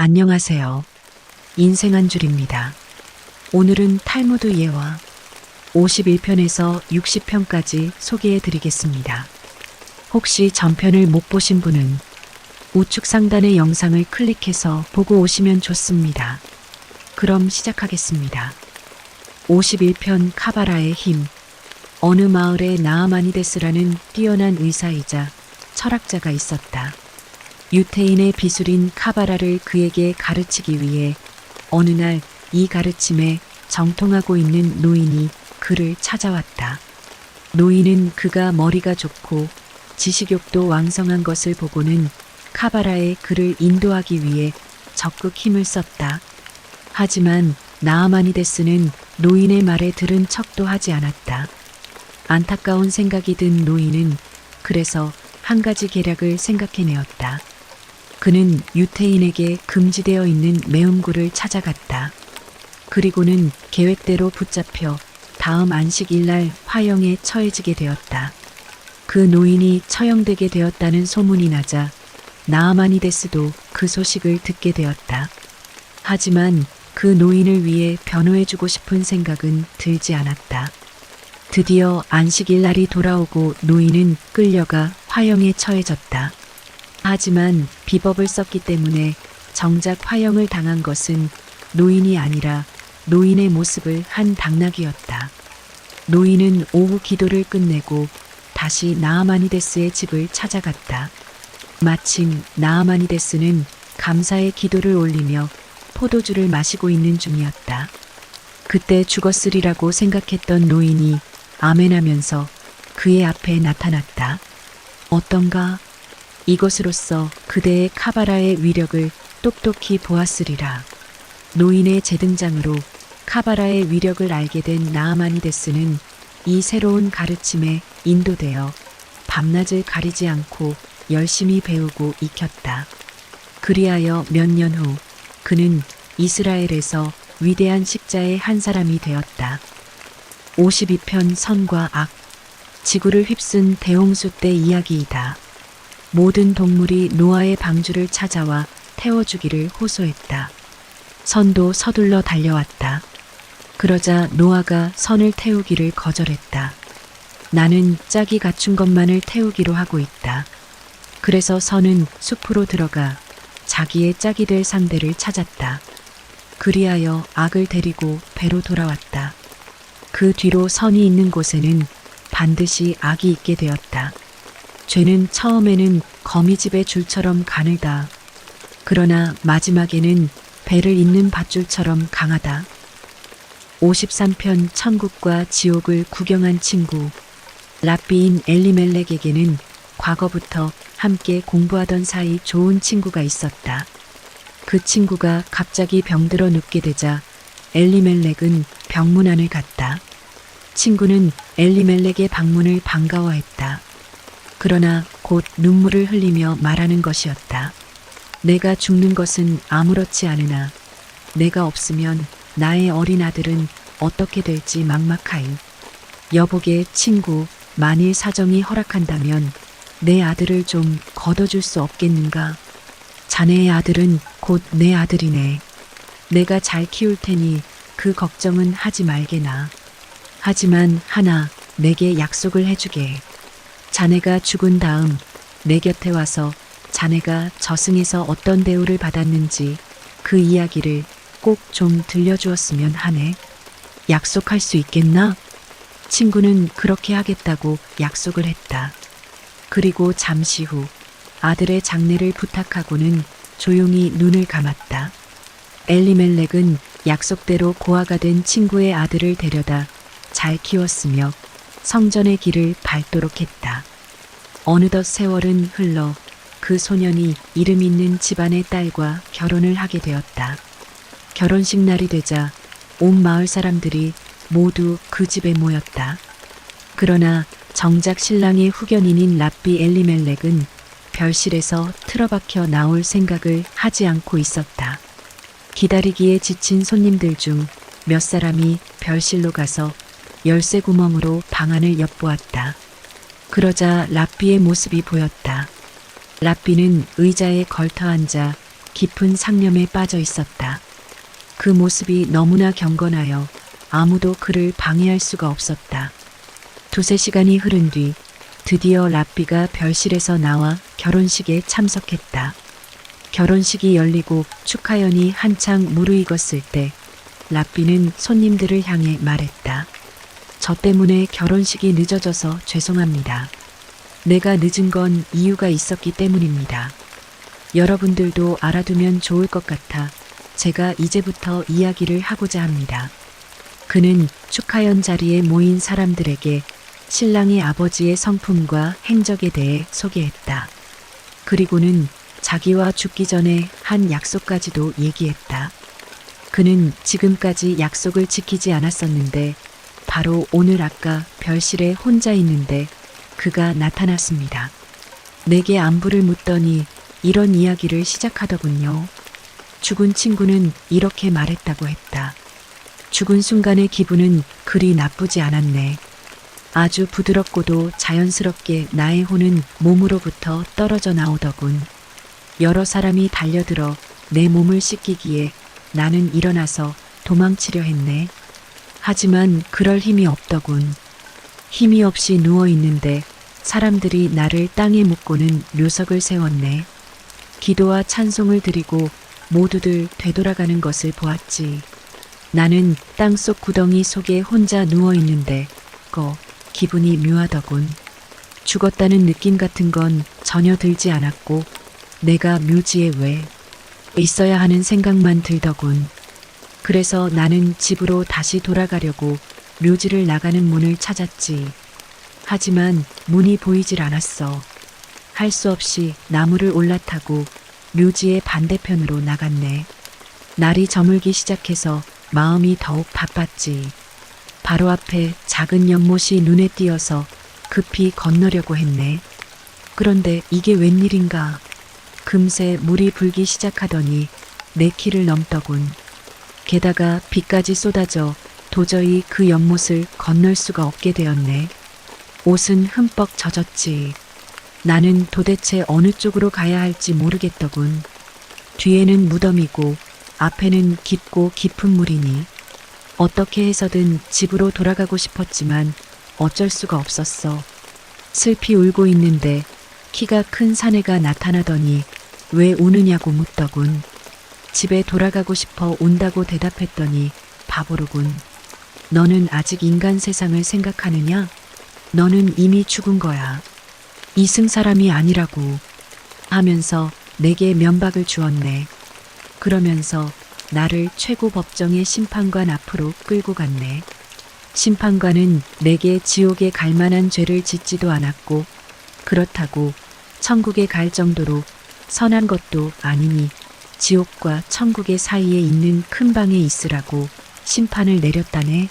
안녕하세요. 인생 한 줄입니다. 오늘은 탈무드 예화 51편에서 60편까지 소개해 드리겠습니다. 혹시 전편을 못 보신 분은 우측 상단의 영상을 클릭해서 보고 오시면 좋습니다. 그럼 시작하겠습니다. 51편 카바라의 힘. 어느 마을에 나아마니데스라는 뛰어난 의사이자 철학자가 있었다. 유태인의 비술인 카바라를 그에게 가르치기 위해 어느 날 이 가르침에 정통하고 있는 노인이 그를 찾아왔다. 노인은 그가 머리가 좋고 지식욕도 왕성한 것을 보고는 카바라에 그를 인도하기 위해 적극 힘을 썼다. 하지만 나아마니데스는 노인의 말에 들은 척도 하지 않았다. 안타까운 생각이 든 노인은 그래서 한 가지 계략을 생각해내었다. 그는 유태인에게 금지되어 있는 매음구를 찾아갔다. 그리고는 계획대로 붙잡혀 다음 안식일날 화형에 처해지게 되었다. 그 노인이 처형되게 되었다는 소문이 나자 나아마니데스도 그 소식을 듣게 되었다. 하지만 그 노인을 위해 변호해주고 싶은 생각은 들지 않았다. 드디어 안식일날이 돌아오고 노인은 끌려가 화형에 처해졌다. 하지만 비법을 썼기 때문에 정작 화형을 당한 것은 노인이 아니라 노인의 모습을 한 당나귀였다. 노인은 오후 기도를 끝내고 다시 나아마니데스의 집을 찾아갔다. 마침 나아마니데스는 감사의 기도를 올리며 포도주를 마시고 있는 중이었다. 그때 죽었으리라고 생각했던 노인이 아멘하면서 그의 앞에 나타났다. 어떤가? 이것으로써 그대의 카바라의 위력을 똑똑히 보았으리라. 노인의 재등장으로 카바라의 위력을 알게 된 나아마니데스는 이 새로운 가르침에 인도되어 밤낮을 가리지 않고 열심히 배우고 익혔다. 그리하여 몇 년 후 그는 이스라엘에서 위대한 식자의 한 사람이 되었다. 52편 선과 악. 지구를 휩쓴 대홍수 때 이야기이다. 모든 동물이 노아의 방주를 찾아와 태워주기를 호소했다. 선도 서둘러 달려왔다. 그러자 노아가 선을 태우기를 거절했다. 나는 짝이 갖춘 것만을 태우기로 하고 있다. 그래서 선은 숲으로 들어가 자기의 짝이 될 상대를 찾았다. 그리하여 악을 데리고 배로 돌아왔다. 그 뒤로 선이 있는 곳에는 반드시 악이 있게 되었다. 죄는 처음에는 거미집의 줄처럼 가늘다. 그러나 마지막에는 배를 잇는 밧줄처럼 강하다. 53편 천국과 지옥을 구경한 친구. 랍비인 엘리멜렉에게는 과거부터 함께 공부하던 사이 좋은 친구가 있었다. 그 친구가 갑자기 병들어 눕게 되자 엘리멜렉은 병문안을 갔다. 친구는 엘리멜렉의 방문을 반가워했다. 그러나 곧 눈물을 흘리며 말하는 것이었다. 내가 죽는 것은 아무렇지 않으나 내가 없으면 나의 어린 아들은 어떻게 될지 막막하이. 여보게 친구, 만일 사정이 허락한다면 내 아들을 좀 거둬줄 수 없겠는가? 자네의 아들은 곧 내 아들이네. 내가 잘 키울 테니 그 걱정은 하지 말게나. 하지만 하나 내게 약속을 해주게. 자네가 죽은 다음 내 곁에 와서 자네가 저승에서 어떤 대우를 받았는지 그 이야기를 꼭 좀 들려주었으면 하네. 약속할 수 있겠나? 친구는 그렇게 하겠다고 약속을 했다. 그리고 잠시 후 아들의 장례를 부탁하고는 조용히 눈을 감았다. 엘리멜렉은 약속대로 고아가 된 친구의 아들을 데려다 잘 키웠으며 성전의 길을 밟도록 했다. 어느덧 세월은 흘러 그 소년이 이름 있는 집안의 딸과 결혼을 하게 되었다. 결혼식 날이 되자 온 마을 사람들이 모두 그 집에 모였다. 그러나 정작 신랑의 후견인인 랍비 엘리멜렉은 별실에서 틀어박혀 나올 생각을 하지 않고 있었다. 기다리기에 지친 손님들 중 몇 사람이 별실로 가서 열쇠 구멍으로 방안을 엿보았다. 그러자 랍비의 모습이 보였다. 랍비는 의자에 걸터 앉아 깊은 상념에 빠져 있었다. 그 모습이 너무나 경건하여 아무도 그를 방해할 수가 없었다. 두세 시간이 흐른 뒤 드디어 랍비가 별실에서 나와 결혼식에 참석했다. 결혼식이 열리고 축하연이 한창 무르익었을 때 랍비는 손님들을 향해 말했다. 저 때문에 결혼식이 늦어져서 죄송합니다. 내가 늦은 건 이유가 있었기 때문입니다. 여러분들도 알아두면 좋을 것 같아 제가 이제부터 이야기를 하고자 합니다. 그는 축하연 자리에 모인 사람들에게 신랑의 아버지의 성품과 행적에 대해 소개했다. 그리고는 자기와 죽기 전에 한 약속까지도 얘기했다. 그는 지금까지 약속을 지키지 않았었는데 바로 오늘 아까 별실에 혼자 있는데 그가 나타났습니다. 내게 안부를 묻더니 이런 이야기를 시작하더군요. 죽은 친구는 이렇게 말했다고 했다. 죽은 순간의 기분은 그리 나쁘지 않았네. 아주 부드럽고도 자연스럽게 나의 혼은 몸으로부터 떨어져 나오더군. 여러 사람이 달려들어 내 몸을 씻기기에 나는 일어나서 도망치려 했네. 하지만 그럴 힘이 없더군. 힘이 없이 누워 있는데 사람들이 나를 땅에 묻고는 묘석을 세웠네. 기도와 찬송을 드리고 모두들 되돌아가는 것을 보았지. 나는 땅속 구덩이 속에 혼자 누워 있는데 기분이 묘하더군. 죽었다는 느낌 같은 건 전혀 들지 않았고 내가 묘지에 왜 있어야 하는 생각만 들더군. 그래서 나는 집으로 다시 돌아가려고 묘지를 나가는 문을 찾았지. 하지만 문이 보이질 않았어. 할 수 없이 나무를 올라타고 묘지의 반대편으로 나갔네. 날이 저물기 시작해서 마음이 더욱 바빴지. 바로 앞에 작은 연못이 눈에 띄어서 급히 건너려고 했네. 그런데 이게 웬일인가. 금세 물이 불기 시작하더니 내 키를 넘더군. 게다가 비까지 쏟아져 도저히 그 연못을 건널 수가 없게 되었네. 옷은 흠뻑 젖었지. 나는 도대체 어느 쪽으로 가야 할지 모르겠더군. 뒤에는 무덤이고 앞에는 깊고 깊은 물이니 어떻게 해서든 집으로 돌아가고 싶었지만 어쩔 수가 없었어. 슬피 울고 있는데 키가 큰 사내가 나타나더니 왜 우느냐고 묻더군. 집에 돌아가고 싶어 온다고 대답했더니 바보로군. 너는 아직 인간 세상을 생각하느냐? 너는 이미 죽은 거야. 이승 사람이 아니라고 하면서 내게 면박을 주었네. 그러면서 나를 최고 법정의 심판관 앞으로 끌고 갔네. 심판관은 내게 지옥에 갈 만한 죄를 짓지도 않았고 그렇다고 천국에 갈 정도로 선한 것도 아니니 지옥과 천국의 사이에 있는 큰 방에 있으라고 심판을 내렸다네.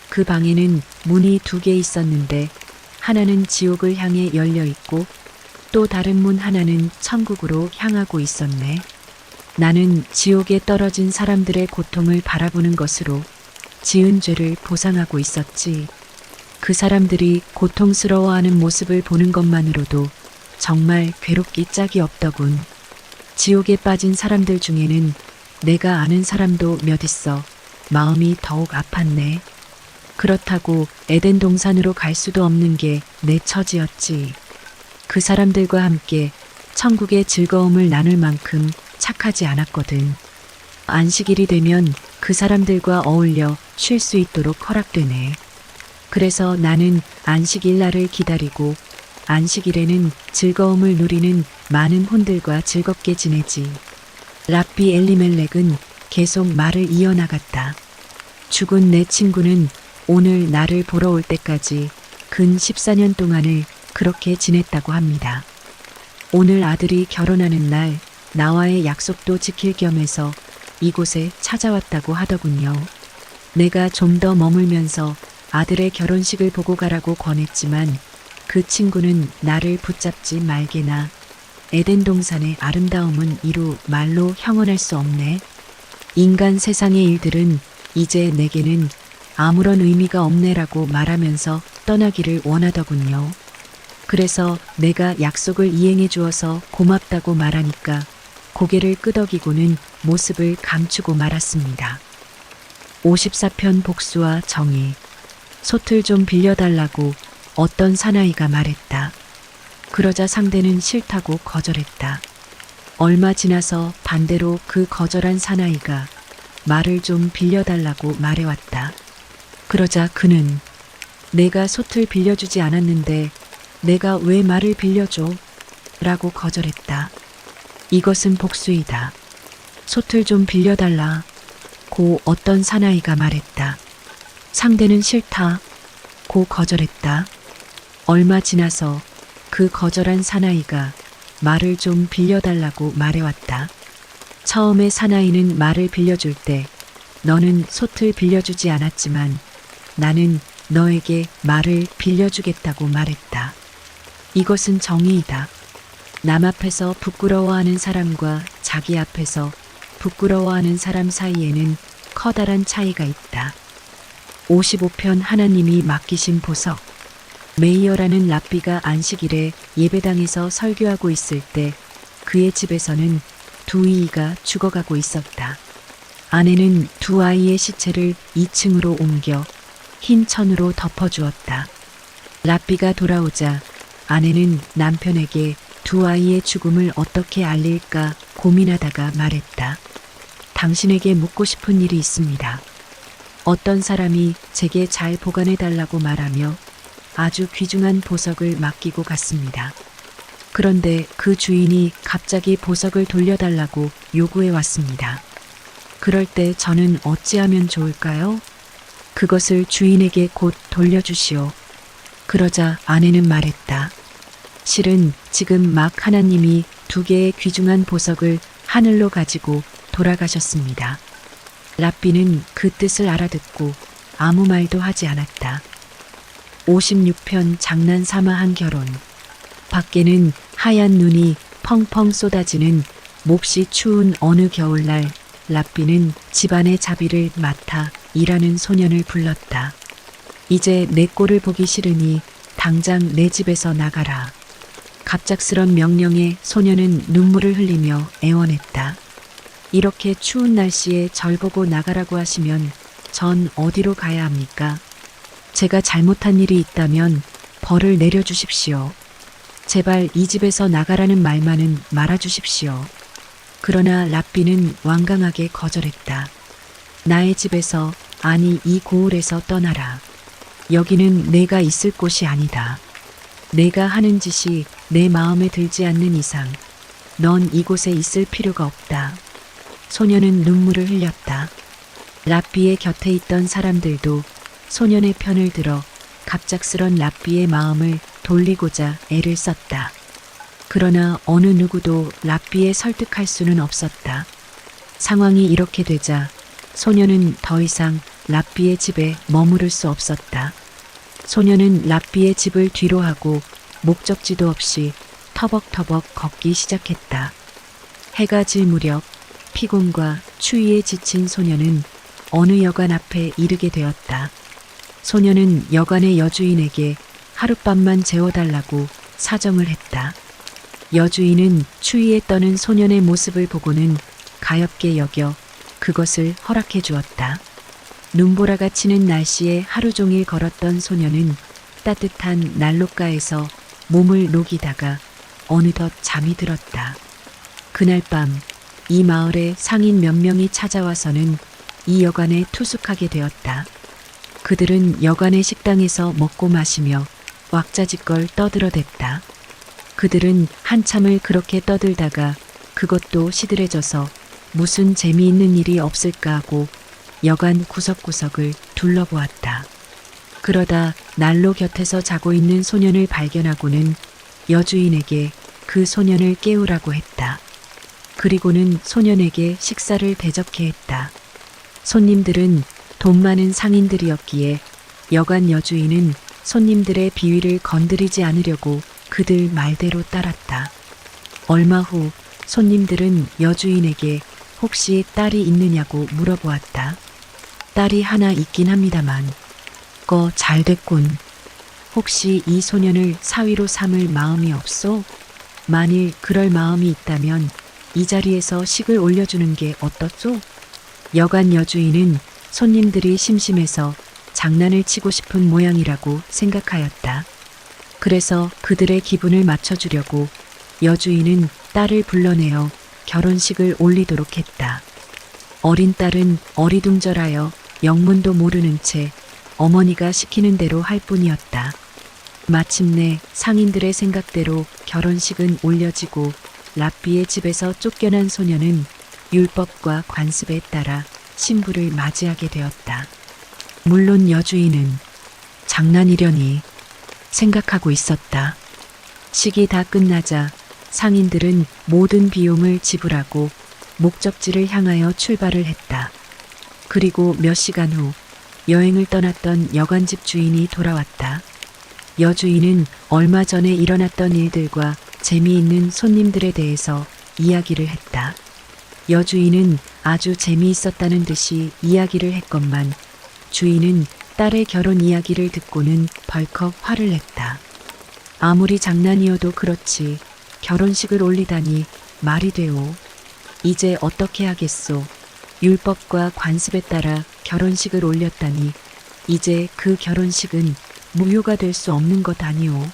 그 방에는 문이 2개 있었는데 하나는 지옥을 향해 열려 있고 또 다른 문 하나는 천국으로 향하고 있었네. 나는 지옥에 떨어진 사람들의 고통을 바라보는 것으로 지은 죄를 보상하고 있었지. 그 사람들이 고통스러워하는 모습을 보는 것만으로도 정말 괴롭기 짝이 없더군. 지옥에 빠진 사람들 중에는 내가 아는 사람도 몇 있어 마음이 더욱 아팠네. 그렇다고 에덴 동산으로 갈 수도 없는 게 내 처지였지. 그 사람들과 함께 천국의 즐거움을 나눌 만큼 착하지 않았거든. 안식일이 되면 그 사람들과 어울려 쉴 수 있도록 허락되네. 그래서 나는 안식일 날을 기다리고 안식일에는 즐거움을 누리는 많은 혼들과 즐겁게 지내지. 랍비 엘리멜렉은 계속 말을 이어나갔다. 죽은 내 친구는 오늘 나를 보러 올 때까지 근 14년 동안을 그렇게 지냈다고 합니다. 오늘 아들이 결혼하는 날 나와의 약속도 지킬 겸해서 이곳에 찾아왔다고 하더군요. 내가 좀 더 머물면서 아들의 결혼식을 보고 가라고 권했지만 그 친구는 나를 붙잡지 말게나 에덴 동산의 아름다움은 이루 말로 형언할 수 없네. 인간 세상의 일들은 이제 내게는 아무런 의미가 없네라고 말하면서 떠나기를 원하더군요. 그래서 내가 약속을 이행해 주어서 고맙다고 말하니까 고개를 끄덕이고는 모습을 감추고 말았습니다. 54편 복수와 정의. 솥을 좀 빌려달라고 어떤 사나이가 말했다. 그러자 상대는 싫다고 거절했다. 얼마 지나서 반대로 그 거절한 사나이가 말을 좀 빌려달라고 말해왔다. 그러자 그는 내가 솥을 빌려주지 않았는데 내가 왜 말을 빌려줘? 라고 거절했다. 이것은 복수이다. 솥을 좀 빌려달라. 고 어떤 사나이가 말했다. 상대는 싫다. 고 거절했다. 얼마 지나서 그 거절한 사나이가 말을 좀 빌려달라고 말해왔다. 처음에 사나이는 말을 빌려줄 때 너는 솥을 빌려주지 않았지만 나는 너에게 말을 빌려주겠다고 말했다. 이것은 정의이다. 남 앞에서 부끄러워하는 사람과 자기 앞에서 부끄러워하는 사람 사이에는 커다란 차이가 있다. 55편 하나님이 맡기신 보석. 메이어라는 랍비가 안식일에 예배당에서 설교하고 있을 때 그의 집에서는 두 이이가 죽어가고 있었다. 아내는 두 아이의 시체를 2층으로 옮겨 흰 천으로 덮어주었다. 랍비가 돌아오자 아내는 남편에게 두 아이의 죽음을 어떻게 알릴까 고민하다가 말했다. 당신에게 묻고 싶은 일이 있습니다. 어떤 사람이 제게 잘 보관해 달라고 말하며 아주 귀중한 보석을 맡기고 갔습니다. 그런데 그 주인이 갑자기 보석을 돌려달라고 요구해 왔습니다. 그럴 때 저는 어찌하면 좋을까요? 그것을 주인에게 곧 돌려주시오. 그러자 아내는 말했다. 실은 지금 막 하나님이 두 개의 귀중한 보석을 하늘로 가지고 돌아가셨습니다. 랍비는 그 뜻을 알아듣고 아무 말도 하지 않았다. 56편 장난삼아 한 결혼. 밖에는 하얀 눈이 펑펑 쏟아지는 몹시 추운 어느 겨울날 랍비는 집안의 자비를 맡아 일하는 소년을 불렀다. 이제 내 꼴을 보기 싫으니 당장 내 집에서 나가라. 갑작스런 명령에 소년은 눈물을 흘리며 애원했다. 이렇게 추운 날씨에 절 보고 나가라고 하시면 전 어디로 가야 합니까? 제가 잘못한 일이 있다면 벌을 내려주십시오. 제발 이 집에서 나가라는 말만은 말아주십시오. 그러나 랍비는 완강하게 거절했다. 나의 집에서, 아니 이 고을에서 떠나라. 여기는 내가 있을 곳이 아니다. 내가 하는 짓이 내 마음에 들지 않는 이상 넌 이곳에 있을 필요가 없다. 소년은 눈물을 흘렸다. 랍비의 곁에 있던 사람들도 소년의 편을 들어 갑작스런 랍비의 마음을 돌리고자 애를 썼다. 그러나 어느 누구도 랍비에 설득할 수는 없었다. 상황이 이렇게 되자 소년은 더 이상 랍비의 집에 머무를 수 없었다. 소년은 랍비의 집을 뒤로 하고 목적지도 없이 터벅터벅 걷기 시작했다. 해가 질 무렵 피곤과 추위에 지친 소년은 어느 여관 앞에 이르게 되었다. 소년은 여관의 여주인에게 하룻밤만 재워달라고 사정을 했다. 여주인은 추위에 떠는 소년의 모습을 보고는 가엾게 여겨 그것을 허락해 주었다. 눈보라가 치는 날씨에 하루 종일 걸었던 소년은 따뜻한 난로가에서 몸을 녹이다가 어느덧 잠이 들었다. 그날 밤 이 마을에 상인 몇 명이 찾아와서는 이 여관에 투숙하게 되었다. 그들은 여관의 식당에서 먹고 마시며 왁자지껄 떠들어댔다. 그들은 한참을 그렇게 떠들다가 그것도 시들해져서 무슨 재미있는 일이 없을까 하고 여관 구석구석을 둘러보았다. 그러다 난로 곁에서 자고 있는 소년을 발견하고는 여주인에게 그 소년을 깨우라고 했다. 그리고는 소년에게 식사를 대접해 했다. 손님들은 돈 많은 상인들이었기에 여관 여주인은 손님들의 비위를 건드리지 않으려고 그들 말대로 따랐다. 얼마 후 손님들은 여주인에게 혹시 딸이 있느냐고 물어보았다. 딸이 하나 있긴 합니다만. 잘 됐군. 혹시 이 소년을 사위로 삼을 마음이 없소? 만일 그럴 마음이 있다면 이 자리에서 식을 올려주는 게 어떻소? 여관 여주인은 손님들이 심심해서 장난을 치고 싶은 모양이라고 생각하였다. 그래서 그들의 기분을 맞춰주려고 여주인은 딸을 불러내어 결혼식을 올리도록 했다. 어린 딸은 어리둥절하여 영문도 모르는 채 어머니가 시키는 대로 할 뿐이었다. 마침내 상인들의 생각대로 결혼식은 올려지고 랍비의 집에서 쫓겨난 소녀는 율법과 관습에 따라 신부를 맞이하게 되었다. 물론 여주인은 장난이려니 생각하고 있었다. 식이 다 끝나자 상인들은 모든 비용을 지불하고 목적지를 향하여 출발을 했다. 그리고 몇 시간 후 여행을 떠났던 여관집 주인이 돌아왔다. 여주인은 얼마 전에 일어났던 일들과 재미있는 손님들에 대해서 이야기를 했다. 여주인은 아주 재미있었다는 듯이 이야기를 했건만 주인은 딸의 결혼 이야기를 듣고는 벌컥 화를 냈다. 아무리 장난이어도 그렇지 결혼식을 올리다니 말이 되오. 이제 어떻게 하겠소. 율법과 관습에 따라 결혼식을 올렸다니 이제 그 결혼식은 무효가 될 수 없는 것 아니오.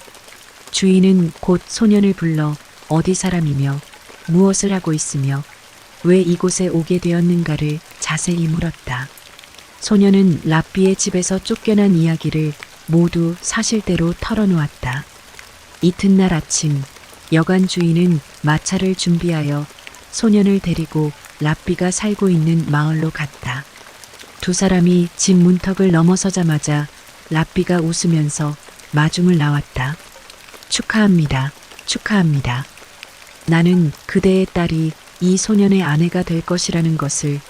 주인은 곧 소년을 불러 어디 사람이며 무엇을 하고 있으며 왜 이곳에 오게 되었는가를 자세히 물었다. 소년은 랍비의 집에서 쫓겨난 이야기를 모두 사실대로 털어놓았다. 이튿날 아침 여관 주인은 마차를 준비하여 소년을 데리고 랍비가 살고 있는 마을로 갔다. 두 사람이 집 문턱을 넘어서자마자 랍비가 웃으면서 마중을 나왔다. 축하합니다. 축하합니다. 나는 그대의 딸이 이 소년의 아내가 될 것이라는 것을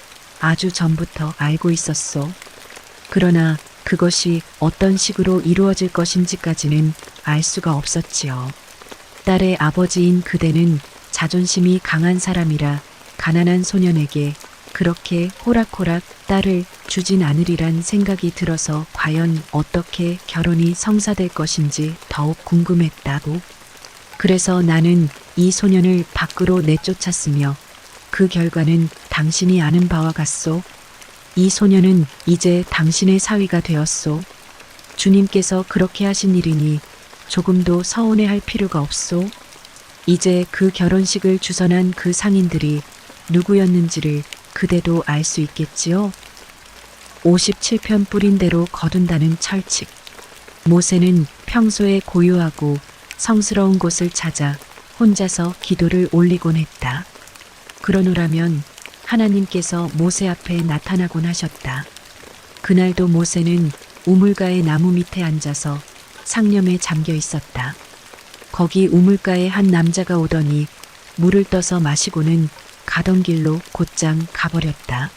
아주 전부터 알고 있었소. 그러나 그것이 어떤 식으로 이루어질 것인지까지는 알 수가 없었지요. 딸의 아버지인 그대는 자존심이 강한 사람이라 가난한 소년에게 그렇게 호락호락 딸을 주진 않으리란 생각이 들어서 과연 어떻게 결혼이 성사될 것인지 더욱 궁금했다고. 그래서 나는 이 소년을 밖으로 내쫓았으며 그 결과는 당신이 아는 바와 같소. 이 소년은 이제 당신의 사위가 되었소. 주님께서 그렇게 하신 일이니 조금도 서운해할 필요가 없소. 이제 그 결혼식을 주선한 그 상인들이 누구였는지를 그대도 알 수 있겠지요. 57편 뿌린 대로 거둔다는 철칙. 모세는 평소에 고요하고 성스러운 곳을 찾아 혼자서 기도를 올리곤 했다. 그러노라면 하나님께서 모세 앞에 나타나곤 하셨다. 그날도 모세는 우물가의 나무 밑에 앉아서 상념에 잠겨 있었다. 거기 우물가에 한 남자가 오더니 물을 떠서 마시고는 가던 길로 곧장 가버렸다.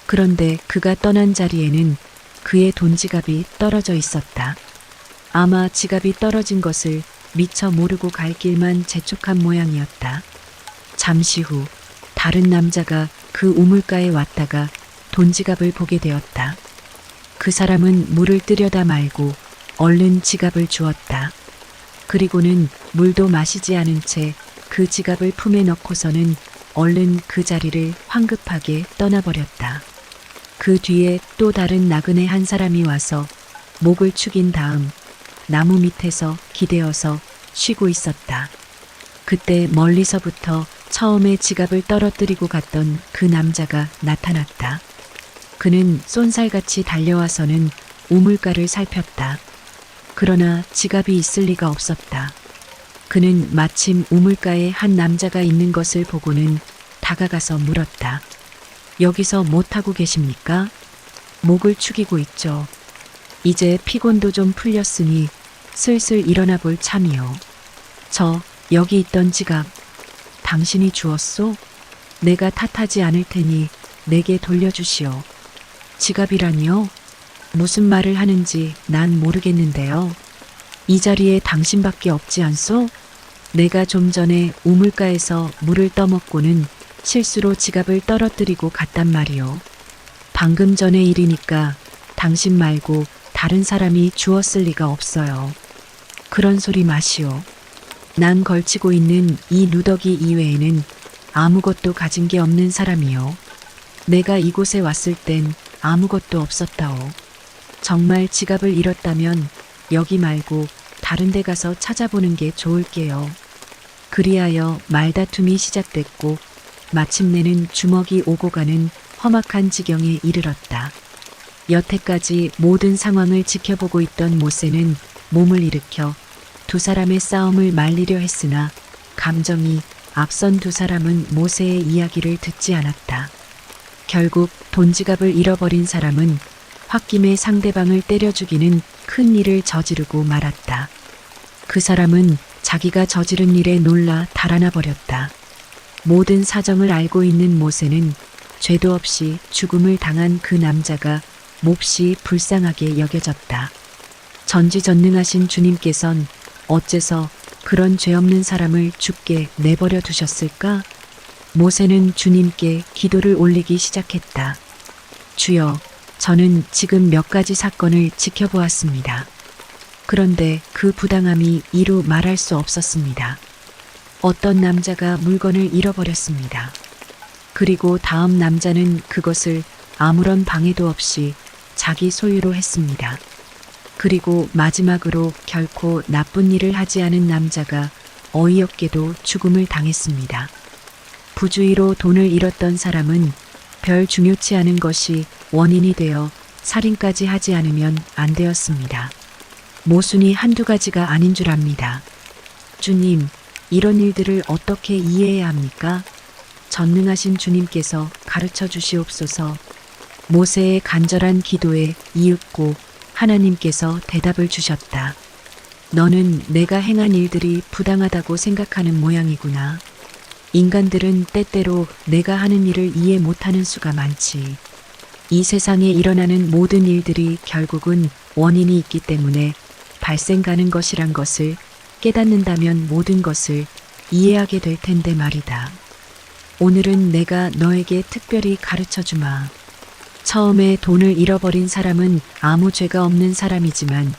그런데 그가 떠난 자리에는 그의 돈 지갑이 떨어져 있었다. 아마 지갑이 떨어진 것을 미처 모르고 갈 길만 재촉한 모양이었다. 잠시 후 다른 남자가 그 우물가에 왔다가 돈 지갑을 보게 되었다. 그 사람은 물을 뜨려다 말고 얼른 지갑을 주었다. 그리고는 물도 마시지 않은 채 그 지갑을 품에 넣고서는 얼른 그 자리를 황급하게 떠나버렸다. 그 뒤에 또 다른 나그네 한 사람이 와서 목을 축인 다음 나무 밑에서 기대어서 쉬고 있었다. 그때 멀리서부터 처음에 지갑을 떨어뜨리고 갔던 그 남자가 나타났다. 그는 쏜살같이 달려와서는 우물가를 살폈다. 그러나 지갑이 있을 리가 없었다. 그는 마침 우물가에 한 남자가 있는 것을 보고는 다가가서 물었다. 여기서 못하고 계십니까? 목을 축이고 있죠. 이제 피곤도 좀 풀렸으니 슬슬 일어나 볼 참이요. 저 여기 있던 지갑 당신이 주었소? 내가 탓하지 않을 테니 내게 돌려주시오. 지갑이라니요? 무슨 말을 하는지 난 모르겠는데요. 이 자리에 당신밖에 없지 않소? 내가 좀 전에 우물가에서 물을 떠먹고는 실수로 지갑을 떨어뜨리고 갔단 말이오. 방금 전의 일이니까 당신 말고 다른 사람이 주었을 리가 없어요. 그런 소리 마시오. 난 걸치고 있는 이 누더기 이외에는 아무것도 가진 게 없는 사람이요. 내가 이곳에 왔을 땐 아무것도 없었다오. 정말 지갑을 잃었다면 여기 말고 다른 데 가서 찾아보는 게 좋을게요. 그리하여 말다툼이 시작됐고 마침내는 주먹이 오고 가는 험악한 지경에 이르렀다. 여태까지 모든 상황을 지켜보고 있던 모세는 몸을 일으켜 두 사람의 싸움을 말리려 했으나 감정이 앞선 두 사람은 모세의 이야기를 듣지 않았다. 결국 돈지갑을 잃어버린 사람은 홧김에 상대방을 때려 죽이는 큰 일을 저지르고 말았다. 그 사람은 자기가 저지른 일에 놀라 달아나 버렸다. 모든 사정을 알고 있는 모세는 죄도 없이 죽음을 당한 그 남자가 몹시 불쌍하게 여겨졌다. 전지전능하신 주님께선 어째서 그런 죄 없는 사람을 죽게 내버려 두셨을까? 모세는 주님께 기도를 올리기 시작했다. 주여, 저는 지금 몇 가지 사건을 지켜보았습니다. 그런데 그 부당함이 이루 말할 수 없었습니다. 어떤 남자가 물건을 잃어버렸습니다. 그리고 다음 남자는 그것을 아무런 방해도 없이 자기 소유로 했습니다. 그리고 마지막으로 결코 나쁜 일을 하지 않은 남자가 어이없게도 죽음을 당했습니다. 부주의로 돈을 잃었던 사람은 별 중요치 않은 것이 원인이 되어 살인까지 하지 않으면 안 되었습니다. 모순이 한두 가지가 아닌 줄 압니다. 주님, 이런 일들을 어떻게 이해해야 합니까? 전능하신 주님께서 가르쳐 주시옵소서. 모세의 간절한 기도에 이윽고 하나님께서 대답을 주셨다. 너는 내가 행한 일들이 부당하다고 생각하는 모양이구나. 인간들은 때때로 내가 하는 일을 이해 못하는 수가 많지. 이 세상에 일어나는 모든 일들이 결국은 원인이 있기 때문에 발생가는 것이란 것을 깨닫는다면 모든 것을 이해하게 될 텐데 말이다. 오늘은 내가 너에게 특별히 가르쳐 주마. 처음에 돈을 잃어버린 사람은 아무 죄가 없는 사람이지만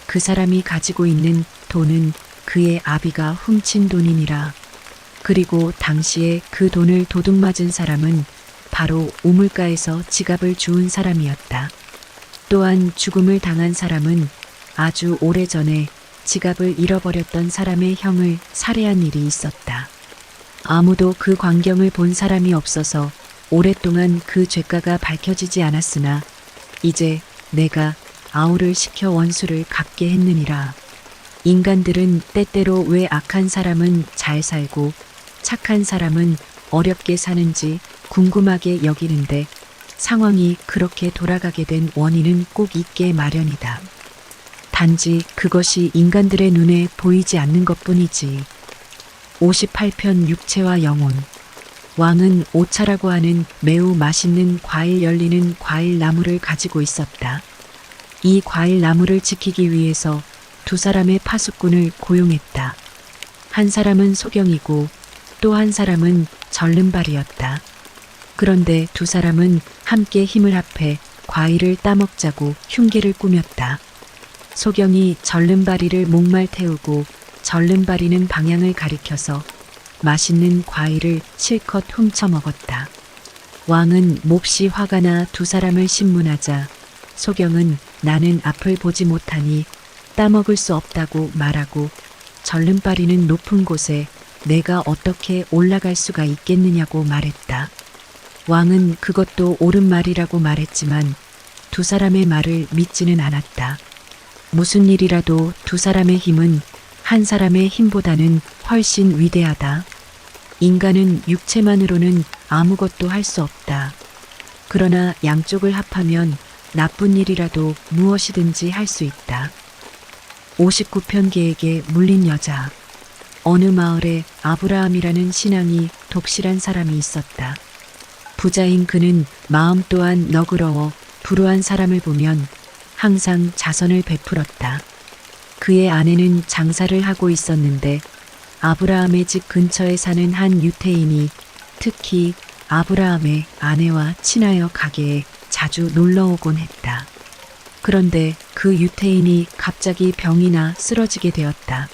그 사람이 가지고 있는 돈은 그의 아비가 훔친 돈이니라. 그리고 당시에 그 돈을 도둑맞은 사람은 바로 우물가에서 지갑을 주운 사람이었다. 또한 죽음을 당한 사람은 아주 오래전에 지갑을 잃어버렸던 사람의 형을 살해한 일이 있었다. 아무도 그 광경을 본 사람이 없어서 오랫동안 그 죄가가 밝혀지지 않았으나 이제 내가 아우를 시켜 원수를 갚게 했느니라. 인간들은 때때로 왜 악한 사람은 잘 살고 착한 사람은 어렵게 사는지 궁금하게 여기는데 상황이 그렇게 돌아가게 된 원인은 꼭 있게 마련이다. 단지 그것이 인간들의 눈에 보이지 않는 것뿐이지. 58편 육체와 영혼. 왕은 오차라고 하는 매우 맛있는 과일 열리는 과일 나무를 가지고 있었다. 이 과일 나무를 지키기 위해서 두 사람의 파수꾼을 고용했다. 한 사람은 소경이고 또 한 사람은 절름발이었다. 그런데 두 사람은 함께 힘을 합해 과일을 따먹자고 흉계를 꾸몄다. 소경이 절름발이를 목말 태우고 절름발이는 방향을 가리켜서 맛있는 과일을 실컷 훔쳐 먹었다. 왕은 몹시 화가 나 두 사람을 신문하자 소경은 나는 앞을 보지 못하니 따먹을 수 없다고 말하고 절름발이는 높은 곳에 내가 어떻게 올라갈 수가 있겠느냐고 말했다. 왕은 그것도 옳은 말이라고 말했지만 두 사람의 말을 믿지는 않았다. 무슨 일이라도 두 사람의 힘은 한 사람의 힘보다는 훨씬 위대하다. 인간은 육체만으로는 아무것도 할 수 없다. 그러나 양쪽을 합하면 나쁜 일이라도 무엇이든지 할 수 있다. 59편 계에게 물린 여자. 어느 마을에 아브라함이라는 신앙이 독실한 사람이 있었다. 부자인 그는 마음 또한 너그러워 불우한 사람을 보면 항상 자선을 베풀었다. 그의 아내는 장사를 하고 있었는데 아브라함의 집 근처에 사는 한 유태인이 특히 아브라함의 아내와 친하여 가게에 자주 놀러 오곤 했다. 그런데 그 유태인이 갑자기 병이 나 쓰러지게 되었다.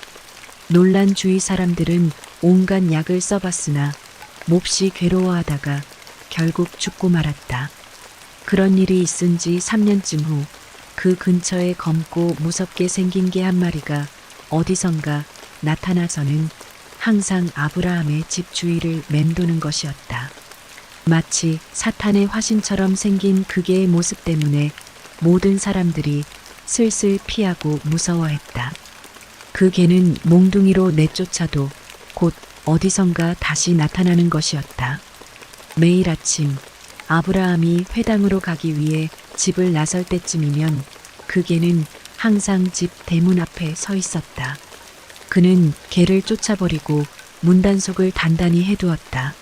놀란 주위 사람들은 온갖 약을 써봤으나 몹시 괴로워하다가 결국 죽고 말았다. 그런 일이 있은 지 3년쯤 후 그 근처에 검고 무섭게 생긴 개 한 마리가 어디선가 나타나서는 항상 아브라함의 집 주위를 맴도는 것이었다. 마치 사탄의 화신처럼 생긴 그 개의 모습 때문에 모든 사람들이 슬슬 피하고 무서워했다. 그 개는 몽둥이로 내쫓아도 곧 어디선가 다시 나타나는 것이었다. 매일 아침 아브라함이 회당으로 가기 위해 집을 나설 때쯤이면 그 개는 항상 집 대문 앞에 서 있었다. 그는 개를 쫓아버리고 문단속을 단단히 해두었다.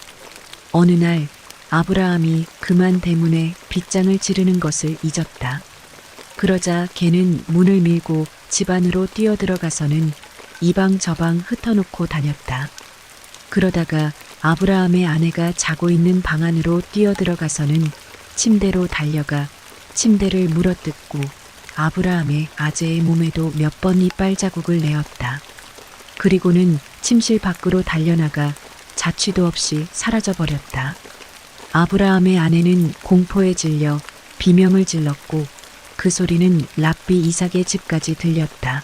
어느 날 아브라함이 그만 대문에 빗장을 지르는 것을 잊었다. 그러자 개는 문을 밀고 집 안으로 뛰어들어가서는 이방 저방 흩어놓고 다녔다. 그러다가 아브라함의 아내가 자고 있는 방 안으로 뛰어들어가서는 침대로 달려가 침대를 물어뜯고 아브라함의 아재의 몸에도 몇 번 이빨 자국을 내었다. 그리고는 침실 밖으로 달려나가 자취도 없이 사라져버렸다. 아브라함의 아내는 공포에 질려 비명을 질렀고 그 소리는 랍비 이삭의 집까지 들렸다.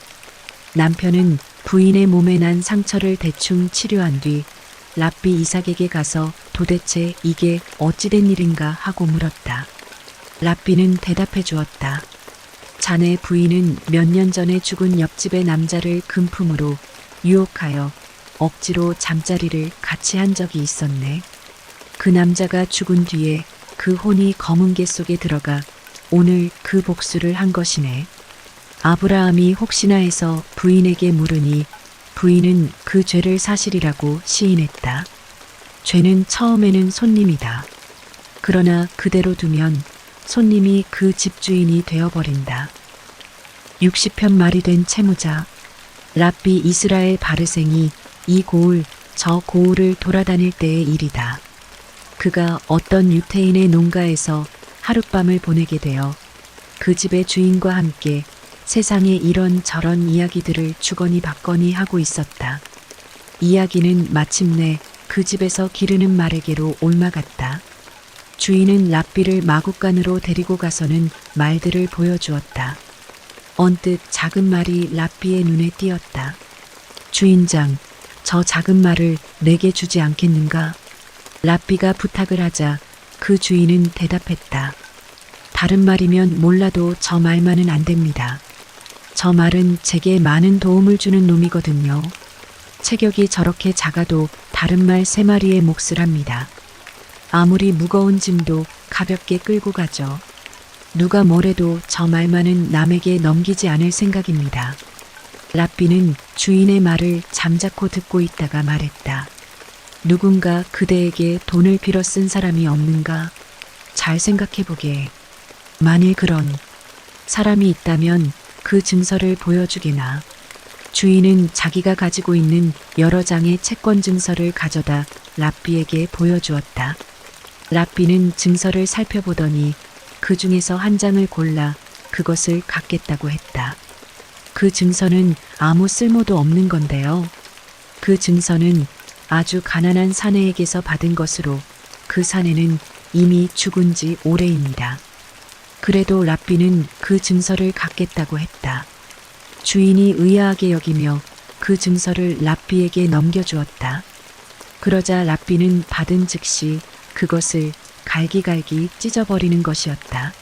남편은 부인의 몸에 난 상처를 대충 치료한 뒤 랍비 이삭에게 가서 도대체 이게 어찌된 일인가 하고 물었다. 랍비는 대답해 주었다. 자네 부인은 몇 년 전에 죽은 옆집의 남자를 금품으로 유혹하여 억지로 잠자리를 같이 한 적이 있었네. 그 남자가 죽은 뒤에 그 혼이 검은 개 속에 들어가 오늘 그 복수를 한 것이네. 아브라함이 혹시나 해서 부인에게 물으니 부인은 그 죄를 사실이라고 시인했다. 죄는 처음에는 손님이다. 그러나 그대로 두면 손님이 그 집주인이 되어버린다. 60편 말이 된 채무자. 랍비 이스라엘 바르생이 이 고을 저 고을을 돌아다닐 때의 일이다. 그가 어떤 유태인의 농가에서 하룻밤을 보내게 되어 그 집의 주인과 함께 세상의 이런저런 이야기들을 주거니 받거니 하고 있었다. 이야기는 마침내 그 집에서 기르는 말에게로 옮아갔다. 주인은 랍비를 마구간으로 데리고 가서는 말들을 보여주었다. 언뜻 작은 말이 랍비의 눈에 띄었다. 주인장, 저 작은 말을 내게 주지 않겠는가? 랍비가 부탁을 하자 그 주인은 대답했다. 다른 말이면 몰라도 저 말만은 안 됩니다. 저 말은 제게 많은 도움을 주는 놈이거든요. 체격이 저렇게 작아도 다른 말 3마리의 몫을 합니다. 아무리 무거운 짐도 가볍게 끌고 가죠. 누가 뭐래도 저 말만은 남에게 넘기지 않을 생각입니다. 랍비는 주인의 말을 잠자코 듣고 있다가 말했다. 누군가 그대에게 돈을 빌어 쓴 사람이 없는가? 잘 생각해보게. 만일 그런 사람이 있다면 그 증서를 보여주게나. 주인은 자기가 가지고 있는 여러 장의 채권 증서를 가져다 랍비에게 보여주었다. 랍비는 증서를 살펴보더니 그 중에서 한 장을 골라 그것을 갖겠다고 했다. 그 증서는 아무 쓸모도 없는 건데요. 그 증서는 아주 가난한 사내에게서 받은 것으로 그 사내는 이미 죽은 지 오래입니다. 그래도 랍비는 그 증서를 갖겠다고 했다. 주인이 의아하게 여기며 그 증서를 랍비에게 넘겨주었다. 그러자 랍비는 받은 즉시 그것을 갈기갈기 찢어버리는 것이었다.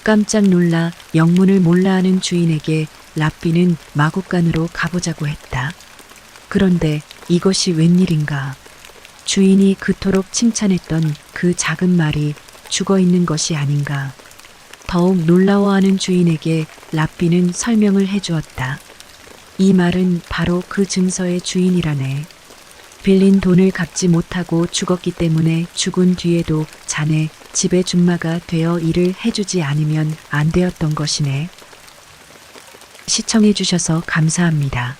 깜짝 놀라 영문을 몰라하는 주인에게 랍비는 마구간으로 가보자고 했다. 그런데 이것이 웬일인가? 주인이 그토록 칭찬했던 그 작은 말이 죽어있는 것이 아닌가? 더욱 놀라워하는 주인에게 랍비는 설명을 해주었다. 이 말은 바로 그 증서의 주인이라네. 빌린 돈을 갚지 못하고 죽었기 때문에 죽은 뒤에도 자네 집의 줌마가 되어 일을 해주지 않으면 안 되었던 것이네. 시청해 주셔서 감사합니다.